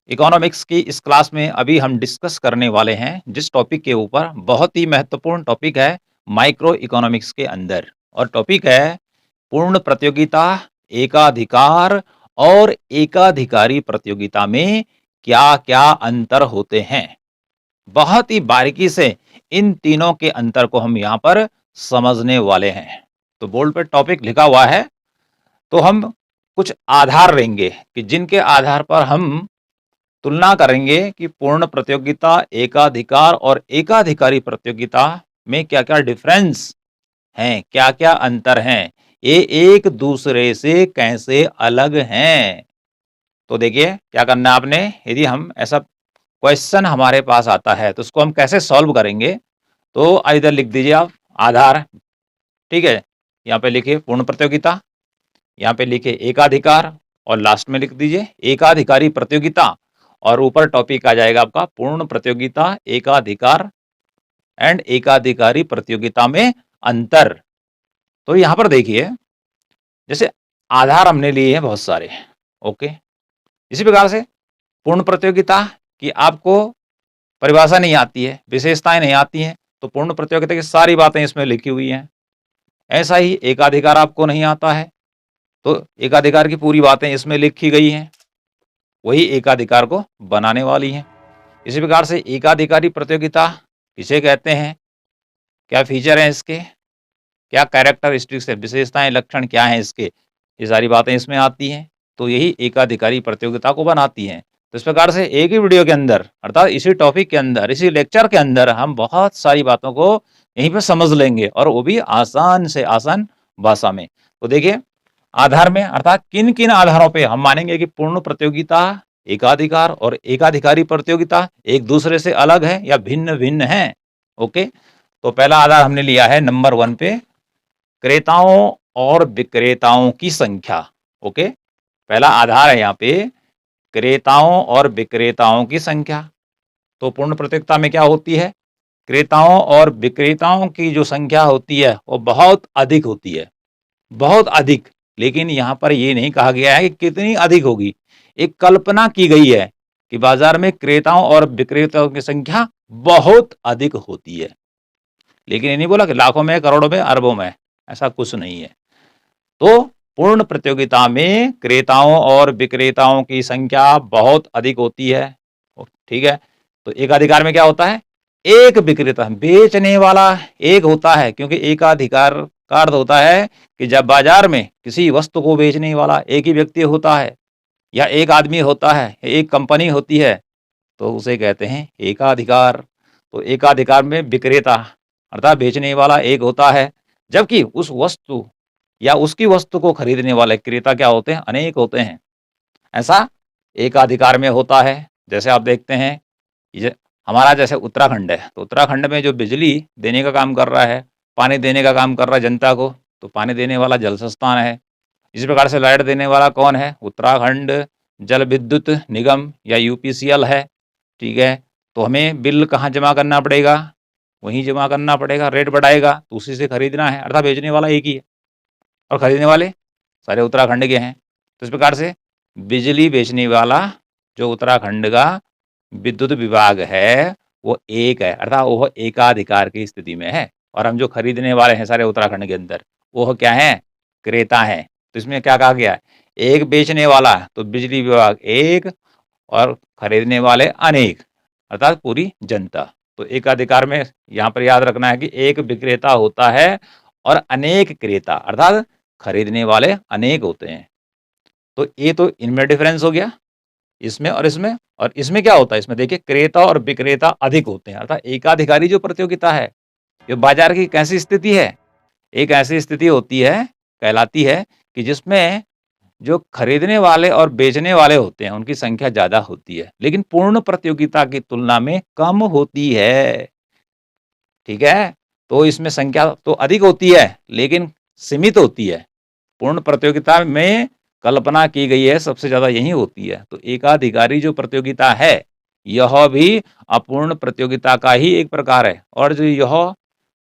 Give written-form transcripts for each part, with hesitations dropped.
Economics की इस class में अभी हम डिस्कस करने वाले हैं जिस टॉपिक के ऊपर बहुत ही महत्वपूर्ण टॉपिक है माइक्रो इकोनॉमिक्स के अंदर। और टॉपिक है पूर्ण प्रतियोगिता, एकाधिकार और एकाधिकारी प्रतियोगिता में क्या-क्या अंतर होते हैं। बहुत ही बारीकी से इन तीनों के अंतर को हम यहाँ पर समझने वाले हैं। तो बोर्ड पे टॉपिक लिखा हुआ है, तो हम कुछ आधार लेंगे कि जिनके आधार पर हम तुलना करेंगे कि पूर्ण प्रतियोगिता, एकाधिकार और एकाधिकारी प्रतियोगिता में क्या-क्या डिफरेंस हैं, क्या-क्या अंतर हैं, ये एक दूसरे से कैसे अलग हैं। तो देखिए क्या करना है आपने, यदि हम ऐसा क्वेश्चन हमारे पास आता है तो उसको हम कैसे सॉल्व करेंगे। तो इधर लिख दीजिए आप आधार, ठीक है। यहाँ पे लिखिए पूर्ण प्रतियोगिता, यहाँ पे लिखिए एकाधिकार और लास्ट में लिख दीजिए एकाधिकारी प्रतियोगिता और ऊपर टॉपिक आ जाएगा आपका पूर्ण प्रतियोगिता, एकाधिकार एंड एकाधिकारी प्रतियोगिता में अंतर। तो यहाँ पर देखिए जैसे आधार हमने लिए हैं बहुत सारे, ओके। इसी प्रकार से पूर्ण प्रतियोगिता की आपको परिभाषा नहीं आती है, विशेषताएं नहीं आती हैं, तो पूर्ण प्रतियोगिता की सारी बातें इसमें लिखी हुई हैं। ऐसा ही एकाधिकार आपको नहीं आता है, तो एकाधिकार की पूरी बातें इसमें लिखी गई हैं, वही एकाधिकार को बनाने वाली हैं। इसी प्रकार से एकाधिकारी प्रतियोगिता किसे कहते हैं, क्या फीचर हैं इसके, क्या कैरेक्टरिस्टिक्स है, विशेषताएं, लक्षण क्या हैं इसके, ये सारी बातें इसमें आती हैं। तो यही एकाधिकारी प्रतियोगिता को बनाती हैं। तो इस प्रकार से एक ही वीडियो के अंदर अर्थात इसी टॉपिक के अंदर, इसी लेक्चर के अंदर हम बहुत सारी बातों को यहीं पर समझ लेंगे और वो भी आसान से आसान भाषा में। तो देखिए आधार में अर्थात किन किन आधारों पे हम मानेंगे कि पूर्ण प्रतियोगिता, एकाधिकार और एकाधिकारी प्रतियोगिता एक दूसरे से अलग है या भिन्न भिन्न है। ओके, तो पहला आधार हमने लिया है नंबर 1 पे, क्रेताओं और विक्रेताओं की संख्या। ओके, पहला आधार है यहाँ पे क्रेताओं और विक्रेताओं की संख्या। तो पूर्ण प्रतियोगिता में क्या होती है, क्रेताओं और विक्रेताओं की जो संख्या होती है वो बहुत अधिक होती है, बहुत अधिक। लेकिन यहाँ पर ये नहीं कहा गया है कि कितनी अधिक होगी, एक कल्पना की गई है कि बाजार में क्रेताओं और विक्रेताओं की संख्या बहुत अधिक होती है, लेकिन ये नहीं बोला कि लाखों में, करोड़ों में, अरबों में, ऐसा कुछ नहीं है। तो पूर्ण प्रतियोगिता में क्रेताओं और विक्रेताओं की संख्या बहुत अधिक होती है, ठीक है। तो एकाधिकार में क्या होता है, एक विक्रेता, बेचने वाला एक होता है, क्योंकि एकाधिकार का अर्थ होता है कि जब बाजार में किसी वस्तु को बेचने वाला एक ही व्यक्ति होता है या एक आदमी होता है, एक कंपनी होती है, तो उसे कहते हैं एकाधिकार। तो एकाधिकार में विक्रेता अर्थात बेचने वाला एक होता है, जबकि उस वस्तु या उसकी वस्तु को खरीदने वाले क्रेता क्या होते हैं, अनेक होते हैं। ऐसा एकाधिकार में होता है। जैसे आप देखते हैं ये हमारा जैसे उत्तराखंड है, तो उत्तराखंड में जो बिजली देने का काम कर रहा है, पानी देने का काम कर रहा है जनता को, तो पानी देने वाला जल संस्थान है। इसी प्रकार से लाइट देने वाला कौन है, उत्तराखंड जल विद्युत निगम या यूपीसीएल है, ठीक है। तो हमें बिल कहाँ जमा करना पड़ेगा, वहीं जमा करना पड़ेगा, रेट बढ़ाएगा तो उसी से खरीदना है, अर्थात बेचने वाला एक ही है और खरीदने वाले सारे उत्तराखंड के हैं। तो इस प्रकार से बिजली बेचने वाला जो उत्तराखंड का विद्युत विभाग है वो एक है, अर्थात वो एकाधिकार की स्थिति में है। और हम जो खरीदने वाले हैं सारे उत्तराखंड के अंदर, वो क्या है, क्रेता है। तो इसमें क्या कहा गया है, एक बेचने वाला तो बिजली विभाग एक और खरीदने वाले अनेक, अर्थात पूरी जनता। तो एकाधिकार में यहाँ पर याद रखना है कि एक विक्रेता होता है और अनेक क्रेता अर्थात खरीदने वाले अनेक होते हैं। तो ये तो इनमें डिफरेंस हो गया, इसमें और इसमें। और इसमें क्या होता है, इसमें देखिए क्रेता और विक्रेता अधिक होते हैं, अर्थात एकाधिकारी जो प्रतियोगिता है, ये बाजार की कैसी स्थिति है, एक ऐसी स्थिति होती है, कहलाती है कि जिसमें जो खरीदने वाले और बेचने वाले होते हैं उनकी संख्या ज्यादा होती है, लेकिन पूर्ण प्रतियोगिता की तुलना में कम होती है, ठीक है। तो इसमें संख्या तो अधिक होती है लेकिन सीमित होती है। पूर्ण प्रतियोगिता में कल्पना की गई है सबसे ज्यादा यही होती है। तो एकाधिकारी जो प्रतियोगिता है यह भी अपूर्ण प्रतियोगिता का ही एक प्रकार है। और जो यह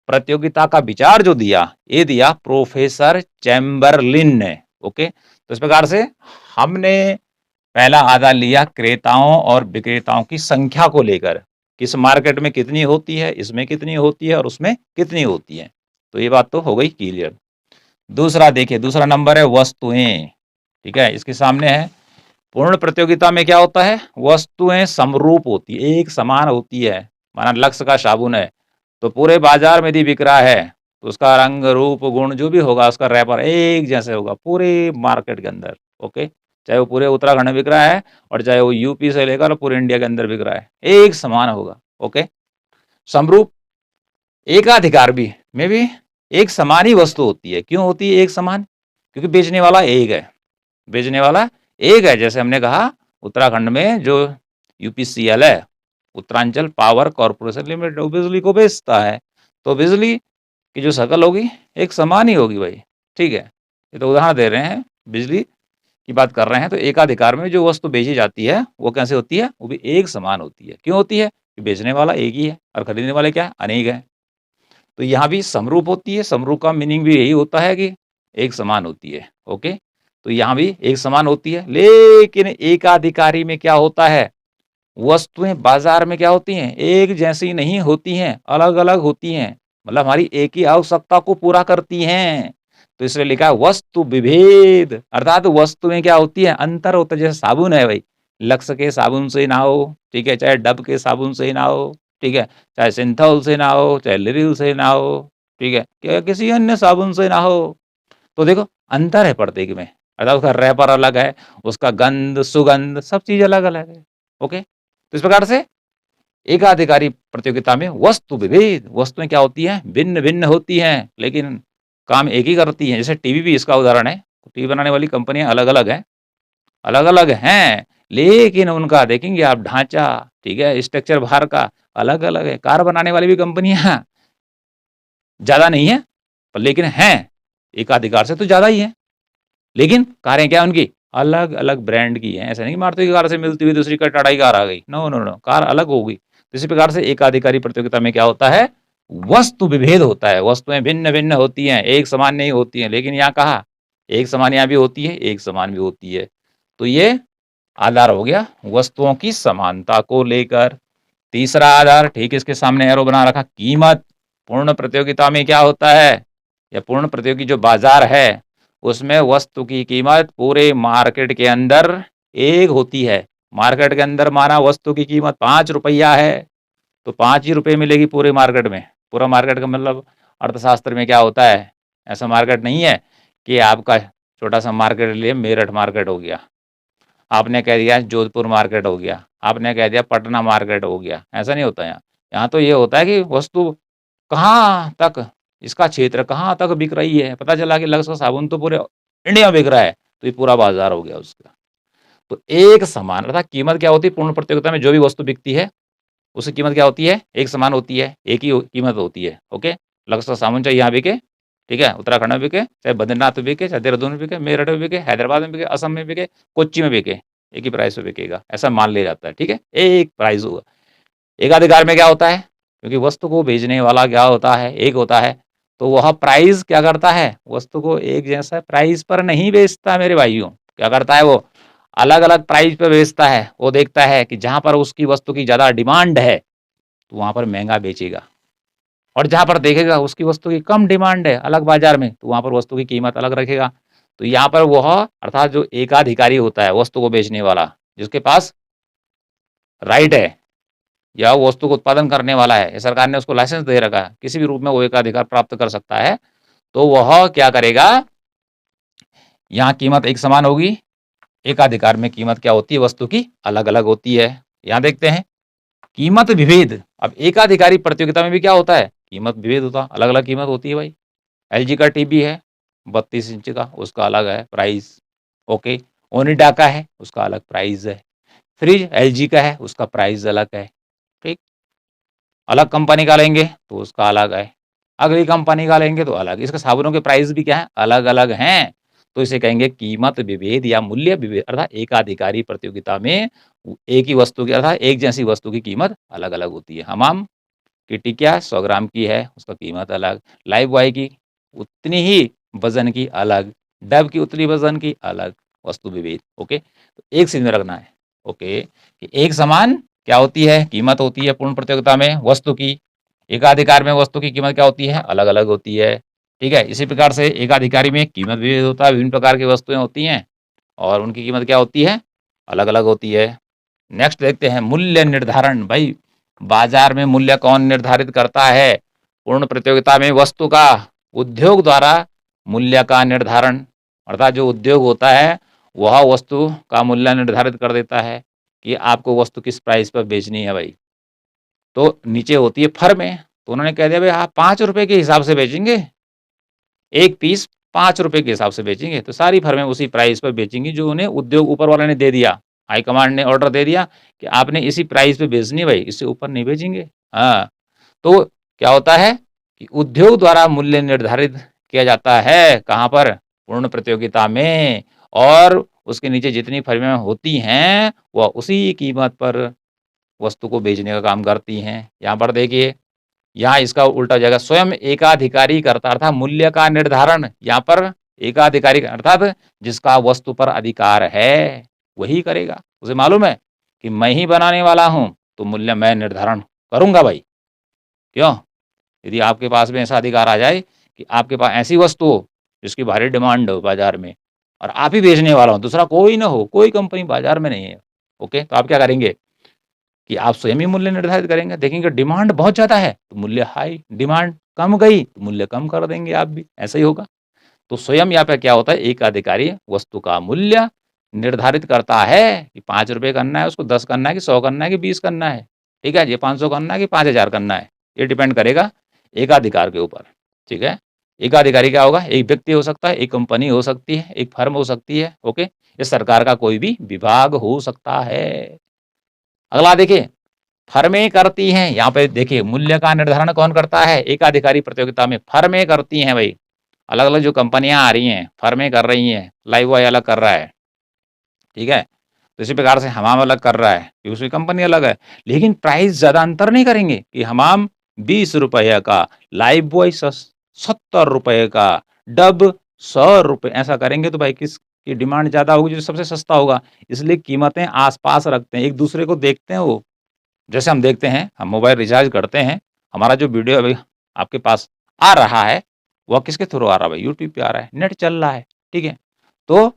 प्रतियोगिता का विचार जो दिया, ये दिया प्रोफेसर चैम्बरलिन ने। ओके, तो इस प्रकार से हमने पहला आधा लिया क्रेताओं और विक्रेताओं की संख्या को लेकर, किस मार्केट में कितनी होती है, इसमें कितनी होती है और उसमें कितनी होती है। तो ये बात तो हो गई क्लियर। दूसरा देखिए, दूसरा नंबर है वस्तुएं। ठीक है, इसके सामने है पूर्ण प्रतियोगिता में क्या होता है, वस्तुएं समरूप होती है, एक समान होती है। माना लक्स का साबुन है, तो पूरे बाजार में यदि बिक रहा है तो उसका रंग रूप गुण जो भी होगा, उसका रैपर एक जैसे होगा पूरे मार्केट के अंदर। ओके, चाहे वो पूरे उत्तराखंड में बिक रहा है और चाहे वो यूपी से लेकर पूरे इंडिया के अंदर बिक रहा है, एक समान होगा। ओके, समरूप। एकाधिकार भी में भी एक समान ही वस्तु होती है। क्यों होती है एक समान? क्योंकि बेचने वाला एक है, बेचने वाला एक है। जैसे हमने कहा उत्तराखंड में जो यूपीसीएल है, उत्तरांचल पावर कॉर्पोरेशन लिमिटेड, वो बिजली को बेचता है, तो बिजली की जो शकल होगी एक समान ही होगी भाई। ठीक है, ये तो उदाहरण दे रहे हैं, बिजली की बात कर रहे हैं। तो एकाधिकार में जो वस्तु बेची जाती है वो कैसे होती है, वो भी एक समान होती है। क्यों होती है? कि बेचने वाला एक ही है और खरीदने वाले क्या अनेक है। तो यहाँ भी समरूप होती है। समरूप का मीनिंग भी यही होता है कि एक समान होती है। ओके, तो यहाँ भी एक समान होती है। लेकिन एकाधिकारी में क्या होता है, वस्तुएं बाजार में क्या होती हैं, एक जैसी नहीं होती हैं, अलग अलग होती हैं। मतलब हमारी एक ही आवश्यकता को पूरा करती हैं। तो इसलिए लिखा है वस्तु विभेद, अर्थात वस्तुएं क्या होती है, अंतर होता है। जैसे साबुन है भाई, लक्स के साबुन से नहाओ, ठीक है, चाहे डब के साबुन से नहाओ, ठीक है, चाहे सिंथॉल से नहाओ, चाहे लिरिल से नहाओ, ठीक है, क्या किसी अन्य साबुन से नहाओ, तो देखो अंतर है प्रत्येक में। अर्थात उसका रैपर अलग है, उसका गंध सुगंध सब चीज अलग अलग है। ओके, तो इस प्रकार से एकाधिकारी प्रतियोगिता में वस्तु विभेद, वस्तुएं क्या होती हैं, भिन्न भिन्न होती हैं, लेकिन काम एक ही करती हैं। जैसे टीवी भी इसका उदाहरण है। टीवी बनाने वाली कंपनियां अलग अलग हैं, अलग अलग हैं, लेकिन उनका देखेंगे आप ढांचा, ठीक है, स्ट्रक्चर बाहर का अलग अलग है। कार बनाने वाली भी कंपनियां ज्यादा नहीं है, पर लेकिन हैं, एकाधिकार से तो ज्यादा ही है, लेकिन कारें क्या उनकी अलग अलग ब्रांड की हैं। ऐसा नहीं कि मारुति की कार से मिलती हुई दूसरी का टाटा की कार आ गई, नो नो नो, कार अलग होगी। तो इसी प्रकार से एकाधिकारी प्रतियोगिता में क्या होता है, वस्तु विभेद होता है। वस्तुएं भिन्न भिन्न होती हैं, एक समान नहीं होती हैं। लेकिन यहाँ कहा एक समान यहाँ भी होती है, एक समान भी होती है। तो ये आधार हो गया वस्तुओं की समानता को लेकर। तीसरा आधार, ठीक इसके सामने एरो बना रखा, कीमत। पूर्ण प्रतियोगिता में क्या होता है, या पूर्ण प्रतियोगी जो बाजार है उसमें वस्तु की कीमत पूरे मार्केट के अंदर एक होती है। मार्केट के अंदर माना वस्तु की कीमत 5 रुपया है, तो 5 ही रुपये मिलेगी पूरे मार्केट में। पूरा मार्केट का मतलब अर्थशास्त्र में क्या होता है, ऐसा मार्केट नहीं है कि आपका छोटा सा मार्केट लिए मेरठ मार्केट हो गया, आपने कह दिया जोधपुर मार्केट हो गया, आपने कह दिया पटना मार्केट हो गया, ऐसा नहीं होता यहाँ। यहाँ तो ये होता है कि वस्तु कहाँ तक, इसका क्षेत्र कहाँ तक बिक रही है। पता चला कि लक्स का साबुन तो पूरे इंडिया में बिक रहा है, तो ये पूरा बाजार हो गया उसका। तो एक समान अर्थात कीमत क्या होती है, पूर्ण प्रतियोगिता में जो भी वस्तु बिकती है उसकी कीमत क्या होती है, एक समान होती है, एक ही कीमत होती है। ओके, लक्स का साबुन चाहे यहाँ बिके, ठीक है, उत्तराखंड में बिके, चाहे बद्रीनाथ में बिके, चाहे देहरादून में बिके, मेरठ में बिके, हैदराबाद में बिके, असम में बिके, कोच्चि में बिके, एक ही प्राइस पे बिकेगा, ऐसा मान लिया जाता है। ठीक है, एक प्राइस होगा। एकाधिकार में क्या होता है, क्योंकि वस्तु को भेजने वाला क्या होता है, एक होता है, तो वह प्राइस क्या करता है, वस्तु को एक जैसा प्राइस पर नहीं बेचता मेरे भाइयों। क्या करता है, वो अलग अलग प्राइस पे बेचता है। वो देखता है कि जहां पर उसकी वस्तु की ज्यादा डिमांड है तो वहां पर महंगा बेचेगा, और जहां पर देखेगा उसकी वस्तु की कम डिमांड है अलग बाजार में, तो वहां पर वस्तु की कीमत अलग रखेगा। तो यहाँ पर वह अर्थात जो एकाधिकारी होता है, वस्तु को बेचने वाला, जिसके पास राइट है या वो वस्तु को उत्पादन करने वाला है, सरकार ने उसको लाइसेंस दे रखा है, किसी भी रूप में वो एकाधिकार प्राप्त कर सकता है, तो वह क्या करेगा, यहाँ कीमत एक समान होगी। एकाधिकार में कीमत क्या होती है, वस्तु की अलग अलग होती है। यहाँ देखते हैं कीमत विभेद। अब एकाधिकारी प्रतियोगिता में भी क्या होता है, कीमत विभेद होता है, अलग अलग कीमत होती है भाई। एलजी का टीवी है 32 इंच का, उसका अलग है प्राइस। ओके, ओनिडा का है उसका अलग प्राइस है। फ्रिज एलजी का है उसका प्राइस अलग है। ठीक, अलग कंपनी का लेंगे तो उसका अलग है, अगली कंपनी का लेंगे तो अलग। इसके साबुनों के प्राइस भी क्या है, अलग अलग हैं। तो इसे कहेंगे कीमत विभेद या मूल्य विभेद। अर्थात एकाधिकारी प्रतियोगिता में एक ही वस्तु की अर्थात एक जैसी वस्तु की कीमत अलग अलग होती है। हमाम की टिकिया 100 ग्राम की है, उसका कीमत अलग। लाइफ बॉय की उतनी ही वजन की अलग, डब की उतनी वजन की अलग, वस्तु विभेद। ओके, तो एक चीज में रखना है। ओके, कि एक समान क्या होती है, कीमत होती है पूर्ण प्रतियोगिता में वस्तु की, एकाधिकार में वस्तु की कीमत क्या होती है, अलग अलग होती है। ठीक है, इसी प्रकार से एकाधिकारी में कीमत विभेद होता है, विभिन्न प्रकार की वस्तुएं होती हैं और उनकी कीमत क्या होती है, अलग अलग होती है। नेक्स्ट देखते हैं मूल्य निर्धारण। भाई बाजार में मूल्य कौन निर्धारित करता है, पूर्ण प्रतियोगिता में वस्तु का उद्योग द्वारा मूल्य का निर्धारण, अर्थात जो उद्योग होता है वह वस्तु का मूल्य निर्धारित कर देता है कि आपको वस्तु किस प्राइस पर बेचनी है। भाई तो नीचे होती है फर्में, तो उन्होंने कह दिया भाई आप 5 रुपए के हिसाब से बेचेंगे, एक पीस 5 रुपए के हिसाब से बेचेंगे, तो सारी फर्में उसी प्राइस पर बेचेंगी जो उन्हें उद्योग ऊपर वाले ने दे दिया, हाईकमांड ने ऑर्डर दे दिया कि आपने इसी प्राइस पे बेचनी है भाई, इससे ऊपर नहीं बेचेंगे। हाँ, तो क्या होता है कि उद्योग द्वारा मूल्य निर्धारित किया जाता है, कहाँ पर, पूर्ण प्रतियोगिता में, और उसके नीचे जितनी फर्में होती हैं वह उसी कीमत पर वस्तु को बेचने का काम करती हैं। यहाँ पर देखिए, यहाँ इसका उल्टा हो जाएगा, स्वयं एकाधिकारी करता, अर्थात मूल्य का निर्धारण यहाँ पर एकाधिकारी अर्थात जिसका वस्तु पर अधिकार है वही करेगा। उसे मालूम है कि मैं ही बनाने वाला हूं तो मूल्य मैं निर्धारण करूंगा भाई। क्यों, यदि आपके पास में ऐसा अधिकार आ जाए कि आपके पास ऐसी वस्तु हो जिसकी भारी डिमांड हो बाजार में और आप ही बेचने वाला हो, दूसरा कोई ना हो, कोई कंपनी बाजार में नहीं है, ओके, तो आप क्या करेंगे कि आप स्वयं ही मूल्य निर्धारित करेंगे। देखेंगे डिमांड बहुत ज़्यादा है तो मूल्य हाई, डिमांड कम गई तो मूल्य कम कर देंगे आप भी, ऐसा ही होगा। तो स्वयं यहाँ पे क्या होता है, एक अधिकारी वस्तु का मूल्य निर्धारित करता है कि 5 रुपये करना है उसको, 10 करना है कि 100 करना है कि 20 करना है। ठीक है, ये 500 करना है कि 5000 करना है, ये डिपेंड करेगा एकाधिकार के ऊपर। ठीक है, एकाधिकारी क्या होगा, एक व्यक्ति हो सकता है, एक कंपनी हो सकती है, एक फर्म हो सकती है। ओके, ये सरकार का कोई भी विभाग हो सकता है। अगला देखिए, फर्में करती हैं, यहाँ पे देखिए मूल्य का निर्धारण कौन करता है, एकाधिकारी प्रतियोगिता में फर्में करती हैं। भाई अलग अलग जो कंपनियां आ रही हैं फर्में कर रही हैं, लाइव बॉय अलग कर रहा है, ठीक है, तो इसी प्रकार से हमाम अलग कर रहा है कि उसकी कंपनी अलग है, लेकिन प्राइस ज्यादा अंतर नहीं करेंगे कि हमाम 20 रुपये का, लाइव बॉय 70 रुपये का, डब 100 रुपये, ऐसा करेंगे तो भाई किसकी डिमांड ज्यादा होगी, जो सबसे सस्ता होगा। इसलिए कीमतें आसपास रखते हैं, एक दूसरे को देखते हैं। वो जैसे हम देखते हैं, हम मोबाइल रिचार्ज करते हैं, हमारा जो वीडियो अभी आपके पास आ रहा है वह किसके थ्रू आ रहा है भाई, यूट्यूब पे आ रहा है, नेट चल रहा है। ठीक है, तो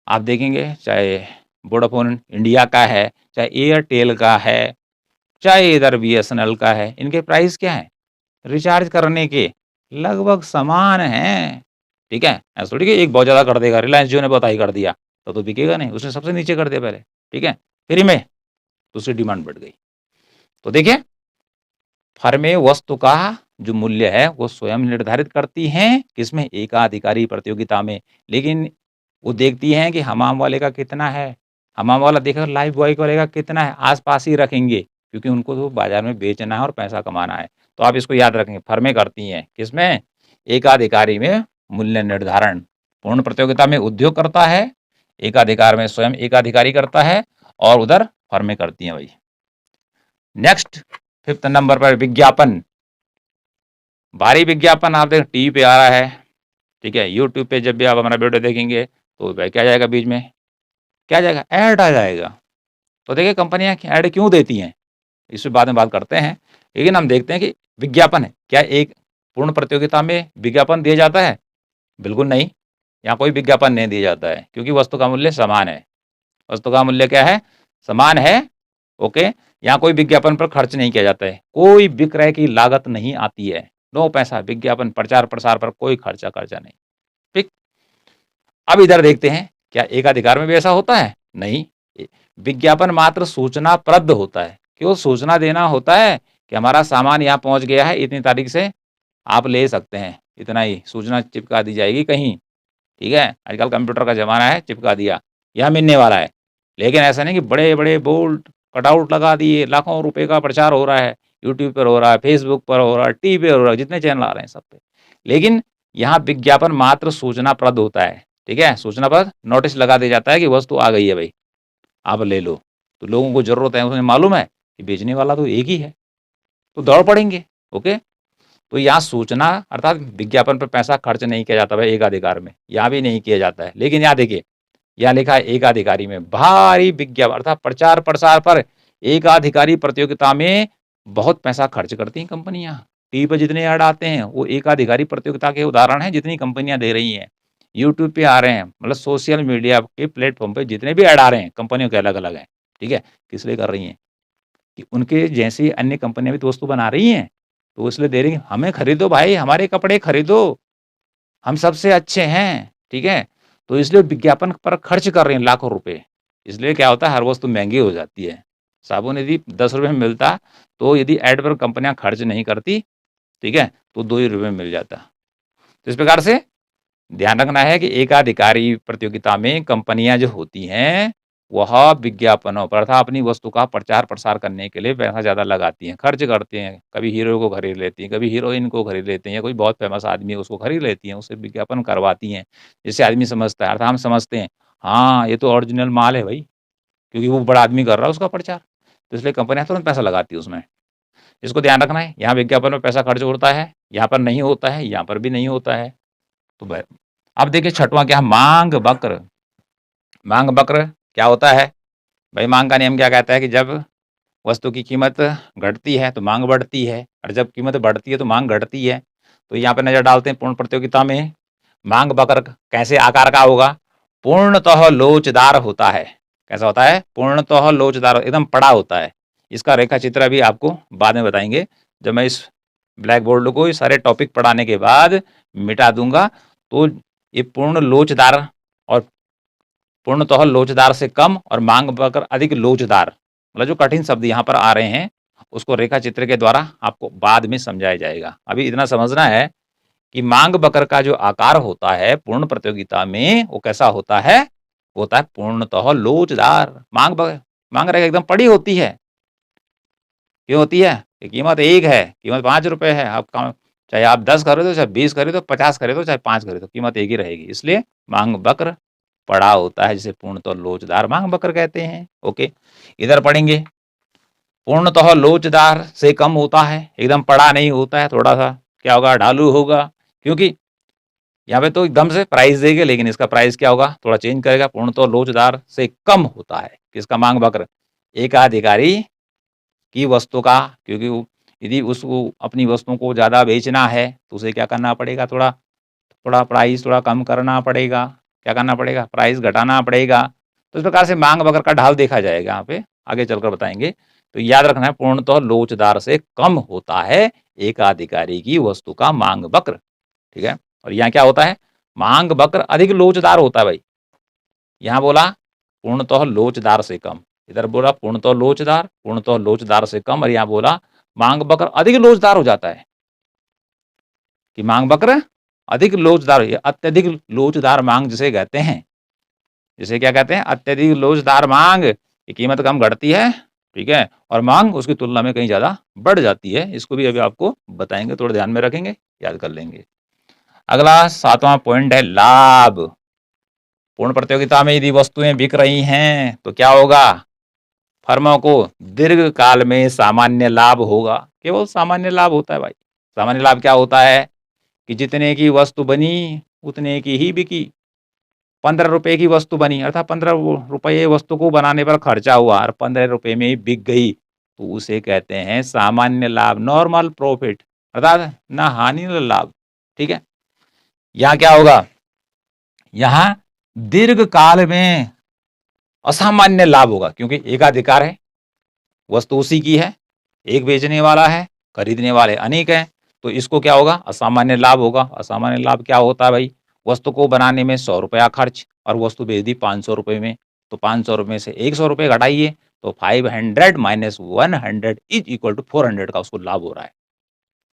आप देखेंगे चाहे वोडाफोन इंडिया का है, चाहे एयरटेल का है, चाहे इधर बीएसएनएल का है, इनके प्राइस क्या है रिचार्ज करने के, लगभग समान हैं। ठीक है, ऐसा थोड़ी कि एक बहुत ज़्यादा कर देगा, रिलायंस जियो ने बहुत हाई कर दिया तो बिकेगा नहीं, उसने सबसे नीचे कर दिया पहले। ठीक है, फ्री में, तो उसकी डिमांड बढ़ गई। तो देखिए, फर्में वस्तु का जो मूल्य है वो स्वयं निर्धारित करती हैं, किसमें, एकाधिकारी प्रतियोगिता में, लेकिन वो देखती हैं कि हमाम वाले का कितना है, हमाम वाला देखेगा लाइफ बॉय वाले का कितना है, आस-पास ही रखेंगे क्योंकि उनको तो बाजार में बेचना है और पैसा कमाना है। तो आप इसको याद रखेंगे, फर्में करती हैं किसमें, एकाधिकारी में मूल्य निर्धारण, पूर्ण प्रतियोगिता में उद्योग करता है, एकाधिकार में स्वयं एकाधिकारी करता है और उधर फर्में करती हैं भाई। नेक्स्ट 5th नंबर पर विज्ञापन। भारी विज्ञापन आप देख टीवी पे आ रहा है, ठीक है, यूट्यूब पे जब भी आप हमारा वीडियो देखेंगे तो भाई क्या जाएगा बीच में, क्या जाएगा, ऐड आ जाएगा। तो देखिए कंपनियां ऐड क्यों देती हैं, इस बाद में बात करते हैं, लेकिन हम देखते हैं कि विज्ञापन है क्या, एक पूर्ण प्रतियोगिता में विज्ञापन दिया जाता है, बिल्कुल नहीं, यहाँ कोई विज्ञापन नहीं दिया जाता है क्योंकि वस्तु का मूल्य समान है। वस्तु का मूल्य क्या है, समान है। ओके, यहाँ कोई विज्ञापन पर खर्च नहीं किया जाता है, कोई विक्रय की लागत नहीं आती है, नो पैसा, विज्ञापन प्रचार प्रसार पर कोई खर्चा नहीं। ठीक, अब इधर देखते हैं क्या एकाधिकार में भी ऐसा होता है, नहीं, विज्ञापन मात्र सूचनाप्रद होता है, क्यों, सूचना देना होता है कि हमारा सामान यहाँ पहुंच गया है, इतनी तारीख से आप ले सकते हैं, इतना ही सूचना चिपका दी जाएगी कहीं। ठीक है, आजकल कंप्यूटर का जमाना है, चिपका दिया, यह मिलने वाला है। लेकिन ऐसा नहीं कि बड़े बड़े बोल्ड कटआउट लगा दिए, लाखों रुपए का प्रचार हो रहा है, यूट्यूब पर हो रहा है, फेसबुक पर हो रहा है, टीवी पे हो रहा है, जितने चैनल आ रहे हैं सब पे। लेकिन यहाँ विज्ञापन मात्र सूचनाप्रद होता है। ठीक है, सूचनाप्रद नोटिस लगा दिया जाता है कि वस्तु आ गई है भाई, आप ले लो, तो लोगों को जरूरत है, उन्हें मालूम है कि बेचने वाला तो एक ही है, तो दौड़ पड़ेंगे। ओके, तो यहाँ सूचना अर्थात विज्ञापन पर पैसा खर्च नहीं किया जाता भाई एकाधिकार में, यहाँ भी नहीं किया जाता है। लेकिन यहाँ देखिए, यहाँ लिखा है एकाधिकारी में भारी विज्ञापन अर्थात प्रचार प्रसार पर एकाधिकारी प्रतियोगिता में बहुत पैसा खर्च करती हैं कंपनियां। टीवी पर जितने ऐड आते हैं वो एकाधिकारी प्रतियोगिता के उदाहरण हैं, जितनी कंपनियां दे रही हैं। यूट्यूब पे आ रहे हैं, मतलब सोशल मीडिया के प्लेटफॉर्म पे जितने भी ऐड आ रहे हैं कंपनियों के अलग अलग हैं। ठीक है, किस लिए कर रही हैं कि उनके जैसी अन्य कंपनियां भी तो वस्तु बना रही हैं, तो इसलिए दे रही हैं, हमें खरीदो भाई, हमारे कपड़े खरीदो, हम सबसे अच्छे हैं। ठीक है, तो इसलिए विज्ञापन पर खर्च कर रहे हैं लाखों रुपए। इसलिए क्या होता है, हर वस्तु महंगी हो जाती है। साबुन यदि 10 रुपए में मिलता तो यदि ऐड पर कंपनियां खर्च नहीं करती, ठीक है, तो 2 ही रुपए में मिल जाता। तो इस प्रकार से ध्यान रखना है कि एकाधिकारी प्रतियोगिता में कंपनियां जो होती हैं वह विज्ञापनों पर अर्थात अपनी वस्तु का प्रचार प्रसार करने के लिए पैसा ज़्यादा लगाती हैं, खर्च करती हैं। कभी हीरो को खरीद लेती हैं, कभी हीरोइन को खरीद लेती हैं, या कोई बहुत फेमस आदमी है उसको खरीद लेती हैं, उससे विज्ञापन करवाती हैं, जिससे आदमी समझता है अर्थात हम समझते हैं हाँ ये तो ओरिजिनल माल है भाई, क्योंकि वो बड़ा आदमी कर रहा है उसका प्रचार, तो इसलिए कंपनियां तुरंत पैसा लगाती है उसमें। इसको ध्यान रखना है, यहाँ विज्ञापन में पैसा खर्च होता है, यहाँ पर नहीं होता है, यहाँ पर भी नहीं होता है। तो अब देखिए छठवां क्या, मांग वक्र। मांग वक्र क्या होता है भाई? मांग का नियम क्या कहता है कि जब वस्तु की कीमत घटती है तो मांग बढ़ती है, और जब कीमत बढ़ती है तो मांग घटती है। तो यहाँ पे नजर डालते हैं पूर्ण प्रतियोगिता में मांग वक्र कैसे आकार का होगा? पूर्णतः लोचदार होता है। कैसा होता है? पूर्णतः लोचदार, एकदम पड़ा होता है। इसका रेखा चित्र अभी आपको बाद में बताएंगे, जब मैं इस ब्लैक बोर्ड को सारे टॉपिक पढ़ाने के बाद मिटा दूंगा। तो ये पूर्ण लोचदार और पूर्णतः लोचदार से कम और मांग वक्र अधिक लोचदार, मतलब जो कठिन शब्द यहाँ पर आ रहे हैं उसको रेखा चित्र के द्वारा आपको बाद में समझाया जाएगा। अभी इतना समझना है कि मांग वक्र का जो आकार होता है पूर्ण प्रतियोगिता में वो कैसा होता है? होता है पूर्णतः लोचदार। मांग रेखा एकदम पड़ी होती है। क्यों होती है? कि कीमत एक है, कीमत 5 रुपए है, आप चाहे आप 10 खरीदो, चाहे 20 खरीदो, 50 खरीदो, चाहे 5 खरीदो, कीमत एक ही रहेगी। इसलिए मांग वक्र पड़ा होता है, जिसे पूर्णतः लोचदार मांग वक्र कहते हैं। ओके, इधर पढ़ेंगे पूर्णतः लोचदार से कम होता है, एकदम पड़ा नहीं होता है, थोड़ा सा क्या होगा, ढालू होगा। क्योंकि यहाँ पे तो एकदम से प्राइस देंगे, लेकिन इसका प्राइस क्या होगा, थोड़ा चेंज करेगा। पूर्णतः लोचदार से कम होता है किसका? मांग वक्र एकाधिकारी की वस्तु का। क्योंकि यदि उसको अपनी वस्तुओं को ज़्यादा बेचना है तो उसे क्या करना पड़ेगा, थोड़ा थोड़ा प्राइस थोड़ा कम करना पड़ेगा। क्या करना पड़ेगा? प्राइस घटाना पड़ेगा। तो इस प्रकार से मांग वक्र का ढाल देखा जाएगा, यहाँ पे आगे चलकर बताएंगे। तो याद रखना है पूर्णतः लोचदार से कम होता है एकाधिकारी की वस्तु का मांग वक्र। ठीक है, और यहाँ क्या होता है? मांग वक्र अधिक लोचदार होता है भाई। यहाँ बोला पूर्णतः लोचदार से कम, इधर बोला पूर्णतः लोचदार से कम, और यहाँ बोला मांग वक्र अधिक लोचदार हो जाता है कि मांग वक्र अधिक लोचदार, अत्यधिक लोचदार मांग जिसे कहते हैं। जिसे क्या कहते हैं? अत्यधिक लोचदार मांग। की कीमत कम घटती है, ठीक है, और मांग उसकी तुलना में कहीं ज्यादा बढ़ जाती है। इसको भी अभी आपको बताएंगे, थोड़ा ध्यान में रखेंगे, याद कर लेंगे। अगला 7वां पॉइंट है लाभ। पूर्ण प्रतियोगिता में यदि वस्तुएं बिक रही हैं तो क्या होगा? फर्मों को दीर्घ काल में सामान्य लाभ होगा। केवल सामान्य लाभ होता है भाई। सामान्य लाभ क्या होता है कि जितने की वस्तु बनी उतने की ही बिकी। 15 रुपए की वस्तु बनी अर्थात 15 रुपये वस्तु को बनाने पर खर्चा हुआ और 15 रुपए में ही बिक गई, तो उसे कहते हैं सामान्य लाभ, नॉर्मल प्रॉफिट, अर्थात ना हानि न लाभ। ठीक है, यहाँ क्या होगा? यहाँ दीर्घ काल में असामान्य लाभ होगा, क्योंकि एकाधिकार है, वस्तु उसी की है, एक बेचने वाला है, खरीदने वाले अनेक हैं, तो इसको क्या होगा? असामान्य लाभ होगा। असामान्य लाभ क्या होता है भाई? वस्तु को बनाने में 100 रुपया खर्च और वस्तु बेच दी 500 रुपये में, तो 500 रुपये में से 100 रुपये घटाइए तो 500 माइनस 100 इज इक्वल टू 400 का उसको लाभ हो रहा है।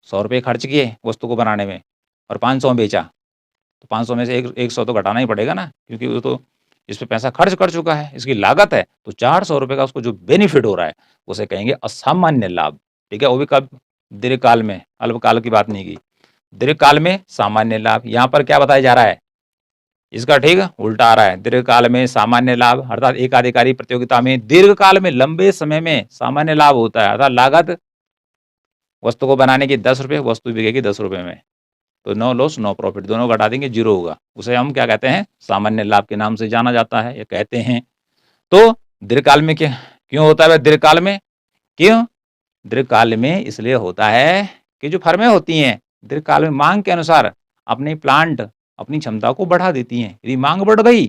100 रुपये खर्च किए वस्तु को बनाने में और 500 में बेचा, तो 500 में से 100 तो घटाना ही पड़ेगा ना, क्योंकि वो तो इस पे पैसा खर्च कर चुका है, इसकी लागत है। तो 400 रुपये का उसको जो बेनिफिट हो रहा है उसे कहेंगे असामान्य लाभ। ठीक है, वो भी कब? दीर्घकाल में, अल्पकाल की बात नहीं की। दीर्घकाल में सामान्य लाभ। यहाँ पर क्या बताया जा रहा है? इसका ठीक उल्टा आ रहा है। दीर्घकाल में सामान्य लाभ अर्थात एकाधिकारी प्रतियोगिता में दीर्घकाल में लंबे समय में सामान्य लाभ होता है, अर्थात लागत वस्तु को बनाने की 10 रुपये, वस्तु बिकेगी 10 रुपये में। तो नो लॉस नो प्रॉफिट, दोनों घटा देंगे, जीरो होगा। उसे हम क्या कहते हैं, सामान्य लाभ के नाम से जाना जाता है, ये कहते हैं। तो दीर्घकाल में क्या क्यों होता है दीर्घकाल में? क्यों? दीर्घकाल में इसलिए होता है कि जो फर्में होती हैं, दीर्घकाल में मांग के अनुसार अपनी प्लांट, अपनी क्षमता को बढ़ा देती हैं। यदि मांग बढ़ गई,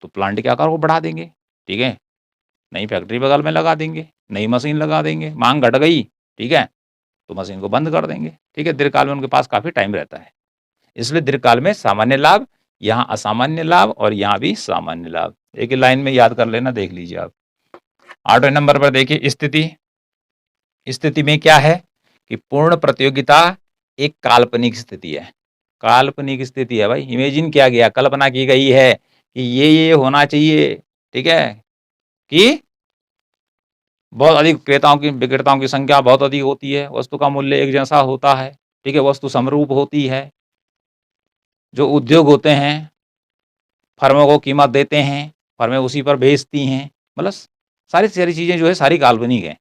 तो प्लांट के आकार को बढ़ा देंगे, ठीक है? नई फैक्ट्री बगल में लगा देंगे, नई मशीन लगा देंगे। मांग घट गई, ठीक है? तो मशीन को बंद कर देंगे, ठीक है? दीर्घकाल में उनके पास काफ़ी टाइम रहता है। इसलिए दीर्घकाल में सामान्य लाभ, यहाँ असामान्य लाभ और यहाँ भी सामान्य लाभ। एक ही लाइन में याद कर लेना, देख लीजिए आप। 8वें नंबर पर देखिए स्थिति। स्थिति में क्या है कि पूर्ण प्रतियोगिता एक काल्पनिक स्थिति है। काल्पनिक स्थिति है भाई, इमेजिन किया गया, कल्पना की गई है कि ये होना चाहिए, ठीक है? कि बहुत अधिक विक्रेताओं की संख्या बहुत अधिक होती है, वस्तु का मूल्य एक जैसा होता है, ठीक है? वस्तु समरूप होती है। जो उद्योग होते हैं, फर्मों को कीमत देते हैं, फर्में उसी पर बेचती हैं, मतलब सारी चीज़ें जो है सारी काल्पनिक है,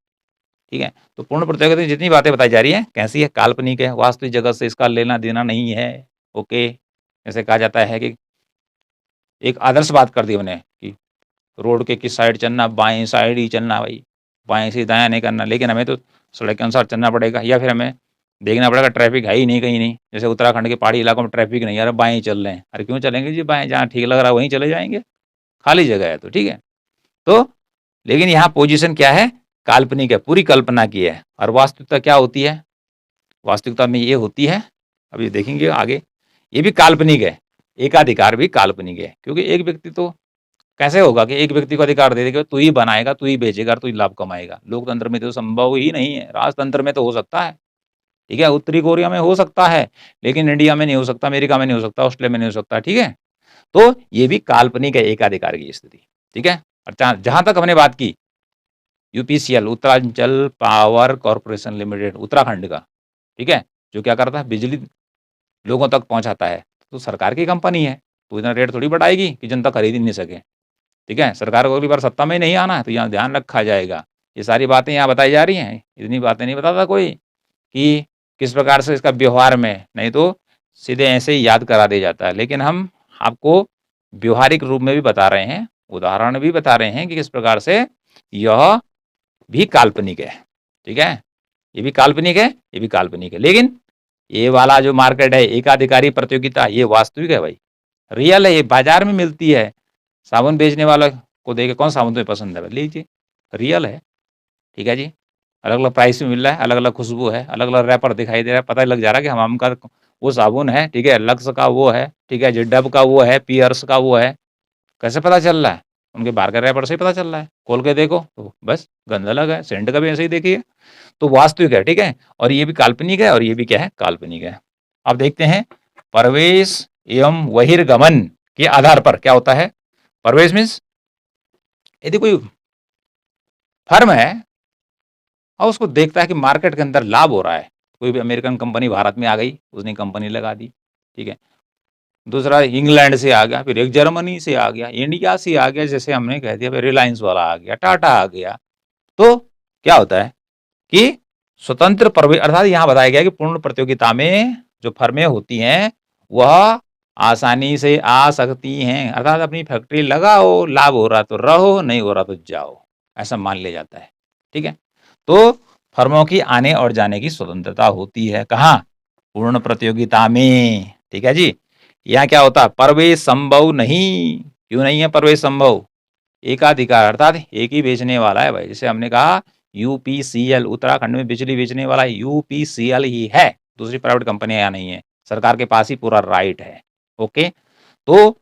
ठीक है? तो पूर्ण प्रतियोगिता में जितनी बातें बताई जा रही हैं, कैसी है? काल्पनिक है, वास्तविक जगत से इसका लेना देना नहीं है, ओके? जैसे कहा जाता है कि एक आदर्श बात कर दी मैंने कि रोड के किस साइड चलना, बाएं साइड ही चलना भाई, बाएं से दायां नहीं करना, लेकिन हमें तो सड़क के अनुसार चलना पड़ेगा, या फिर हमें देखना पड़ेगा ट्रैफिक है ही नहीं कहीं नहीं। जैसे उत्तराखंड के पहाड़ी इलाकों में ट्रैफिक नहीं है, अरे बाएं ही चल रहे हैं, अरे क्यों चलेंगे जी बाएं, जहाँ ठीक लग रहा है वहीं चले जाएंगे, खाली जगह है तो, ठीक है? तो लेकिन यहाँ पोजीशन क्या है? काल्पनिक है, पूरी कल्पना की है। और वास्तविकता क्या होती है? वास्तविकता में ये होती है, अभी देखेंगे आगे, ये भी काल्पनिक है, एकाधिकार भी काल्पनिक है। क्योंकि एक व्यक्ति तो कैसे होगा कि एक व्यक्ति को अधिकार दे देगा, तू ही बनाएगा, तू ही बेचेगा, तू ही लाभ कमाएगा? लोकतंत्र में तो संभव ही नहीं है। राजतंत्र में तो हो सकता है, ठीक है? उत्तरी कोरिया में हो सकता है, लेकिन इंडिया में नहीं हो सकता, अमेरिका में नहीं हो सकता, ऑस्ट्रेलिया में नहीं हो सकता, ठीक है? तो ये भी काल्पनिक है, एकाधिकार की स्थिति, ठीक है? और जहां तक हमने बात की UPCL, Uttaranchal power corporation limited, Uttarakhand का, ठीक है? जो क्या करता है, बिजली लोगों तक पहुंचाता है। तो सरकार की कंपनी है, तो इतना रेट थोड़ी बढ़ाएगी कि जनता खरीद ही नहीं सके, ठीक है? सरकार को अगली बार सत्ता में नहीं आना है, तो यहाँ ध्यान रखा जाएगा। ये सारी बातें यहाँ बताई जा रही हैं, इतनी बातें नहीं बताता कोई कि किस प्रकार से इसका व्यवहार में, नहीं तो सीधे ऐसे ही याद करा दिया जाता है। लेकिन हम आपको व्यवहारिक रूप में भी बता रहे हैं, उदाहरण भी बता रहे हैं कि किस प्रकार से यह भी काल्पनिक है, ठीक है? ये भी काल्पनिक है, ये भी काल्पनिक है। लेकिन ये वाला जो मार्केट है, एकाधिकारी प्रतियोगिता, ये वास्तविक है भाई, रियल है, ये बाजार में मिलती है। साबुन बेचने वाला को देखे कौन साबुन तुम्हें पसंद है, लीजिए, रियल है, ठीक है जी? अलग अलग प्राइस में मिल रहा है, अलग अलग खुशबू है, अलग अलग रैपर दिखाई दे रहा है, पता लग जा रहा है कि हमाम का वो साबुन है, ठीक है? लक्स का वो है, ठीक है? डव का वो है, पियर्स का वो है। कैसे पता चल रहा है? उनके बाहर के रैपर से ही पता चल रहा है, खोल के देखो तो बस गंध अलग है, सेंट का भी ऐसे ही देखिए। तो वास्तविक है, ठीक है? और ये भी काल्पनिक है, और ये भी क्या है, काल्पनिक है। अब देखते हैं प्रवेश एवं बहिर्गमन के आधार पर क्या होता है। प्रवेश मीन्स यदि कोई फर्म है और उसको देखता है कि मार्केट के अंदर लाभ हो रहा है, कोई भी अमेरिकन कंपनी भारत में आ गई, उसने कंपनी लगा दी, ठीक है? दूसरा इंग्लैंड से आ गया, फिर एक जर्मनी से आ गया, इंडिया से आ गया, जैसे हमने कह दिया फिर रिलायंस वाला आ गया, टाटा आ गया। तो क्या होता है कि स्वतंत्र प्रवेश, अर्थात यहाँ बताया गया कि पूर्ण प्रतियोगिता में जो फर्में होती हैं वह आसानी से आ सकती हैं, अर्थात अपनी फैक्ट्री लगाओ, लाभ हो रहा तो रहो, नहीं हो रहा तो जाओ, ऐसा मान लिया जाता है, ठीक है? तो फर्मों की आने और जाने की स्वतंत्रता होती है, कहाँ? पूर्ण प्रतियोगिता में, ठीक है जी? यहाँ क्या होता है, प्रवेश संभव नहीं। क्यों नहीं है प्रवेश संभव? एकाधिकार, अर्थात एक ही बेचने वाला है भाई। जैसे हमने कहा यूपीसीएल, उत्तराखंड में बिजली बेचने वाला यूपीसीएल ही है, दूसरी प्राइवेट कंपनियां यहाँ नहीं है, सरकार के पास ही पूरा राइट है, ओके? तो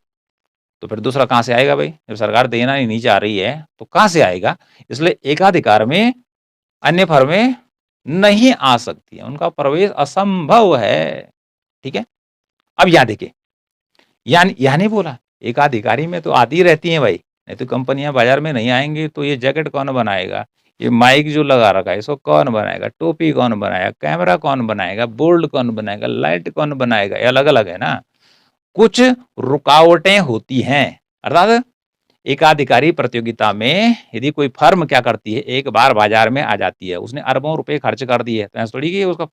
फिर दूसरा कहाँ से आएगा भाई? जब सरकार देना ही नहीं चाह रही है तो कहाँ से आएगा? इसलिए एकाधिकार में अन्य फर्में नहीं आ सकती है, उनका प्रवेश असंभव है, ठीक है? अब यहाँ देखिए, यहाँ नहीं बोला, एकाधिकारी में तो आती रहती हैं भाई, नहीं तो कंपनियां बाजार में नहीं आएंगी तो ये जैकेट कौन बनाएगा, ये माइक जो लगा रखा है इसको कौन बनाएगा, टोपी कौन बनाएगा, कैमरा कौन बनाएगा, बोर्ड कौन बनाएगा, लाइट कौन बनाएगा? ये अलग अलग है ना, कुछ रुकावटें होती हैं। अर्थात एकाधिकारी प्रतियोगिता में यदि कोई फर्म क्या करती है, एक बार बाजार में आ जाती है, उसने अरबों रुपए खर्च कर दिए, तो ऐसा थोड़ी कि उसका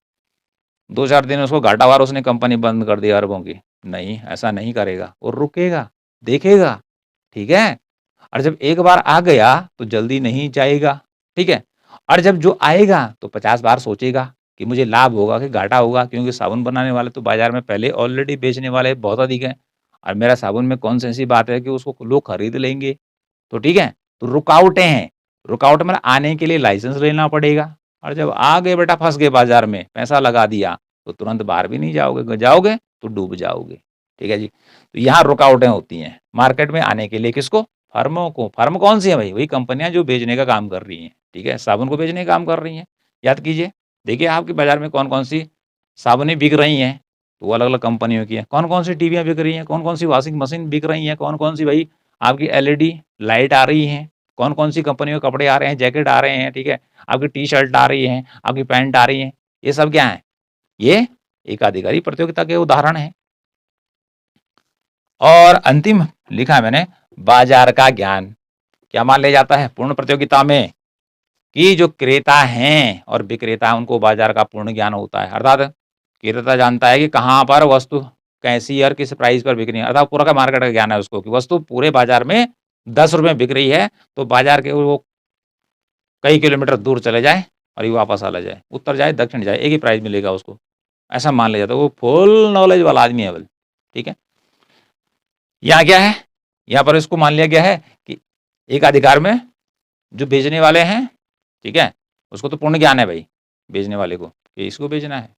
2-4 दिन उसको घाटा हुआ और उसने कंपनी बंद कर दी अरबों की। नहीं, ऐसा नहीं करेगा, वो रुकेगा, देखेगा, ठीक है? और जब एक बार आ गया तो जल्दी नहीं जाएगा, ठीक है? और जब जो आएगा तो 50 बार सोचेगा कि मुझे लाभ होगा कि घाटा होगा, क्योंकि साबुन बनाने वाले तो बाज़ार में पहले ऑलरेडी बेचने वाले बहुत अधिक हैं और मेरा साबुन में कौन सी ऐसी बात है कि उसको लोग खरीद लेंगे, तो ठीक है? तो रुकावटें हैं, रुकावट मतलब आने के लिए लाइसेंस लेना पड़ेगा और जब आ गए बेटा फँस गए बाज़ार में, पैसा लगा दिया, तो तुरंत बाहर भी नहीं जाओगे, जाओगे तो डूब जाओगे, ठीक है जी? तो यहाँ रुकावटें होती हैं, मार्केट में आने के लिए किसको? फर्मों को। फर्म कौन-सी है भाई? वही कंपनियाँ जो बेचने का काम कर रही हैं, ठीक है? साबुन को बेचने का काम कर रही हैं। याद कीजिए, देखिए आपके बाज़ार में कौन-कौन सी साबुनें बिक रही हैं, तो वो अलग-अलग कंपनियों की हैं। कौन-कौन सी टीवियाँ बिक रही हैं, कौन-कौन सी वॉशिंग मशीन बिक रही हैं, कौन-कौन सी भाई आपकी एलईडी लाइट आ रही हैं, कौन-कौन सी कंपनियों के कपड़े आ रहे हैं, जैकेट आ रहे हैं, ठीक है? आपकी टी-शर्ट आ रही हैं, आपकी पैंट आ रही हैं, ये सब क्या हैं? ये एकाधिकारी प्रतियोगिता के उदाहरण हैं। और अंतिम लिखा है मैंने, बाज़ार का ज्ञान। क्या मान लिया जाता है पूर्ण प्रतियोगिता में कि जो क्रेता हैं और विक्रेता हैं उनको बाज़ार का पूर्ण ज्ञान होता है। अर्थात क्रेता जानता है कि कहाँ पर वस्तु कैसी और किस प्राइस पर बिक रही है, अर्थात पूरा का मार्केट का ज्ञान है उसको कि वस्तु पूरे बाज़ार में 10 रुपए में बिक रही है, तो बाज़ार के वो कई किलोमीटर दूर चले जाए और ये वापस आ जाए, उत्तर जाए, दक्षिण जाए, एक ही प्राइस मिलेगा उसको। ऐसा मान लिया जाता है, वो फुल नॉलेज वाला आदमी है, ठीक है? यहाँ क्या है? यहाँ पर इसको मान लिया गया है कि एक अधिकार में जो बेचने वाले हैं, ठीक है? उसको तो पूर्ण ज्ञान है भाई, बेचने वाले को कि इसको बेचना है।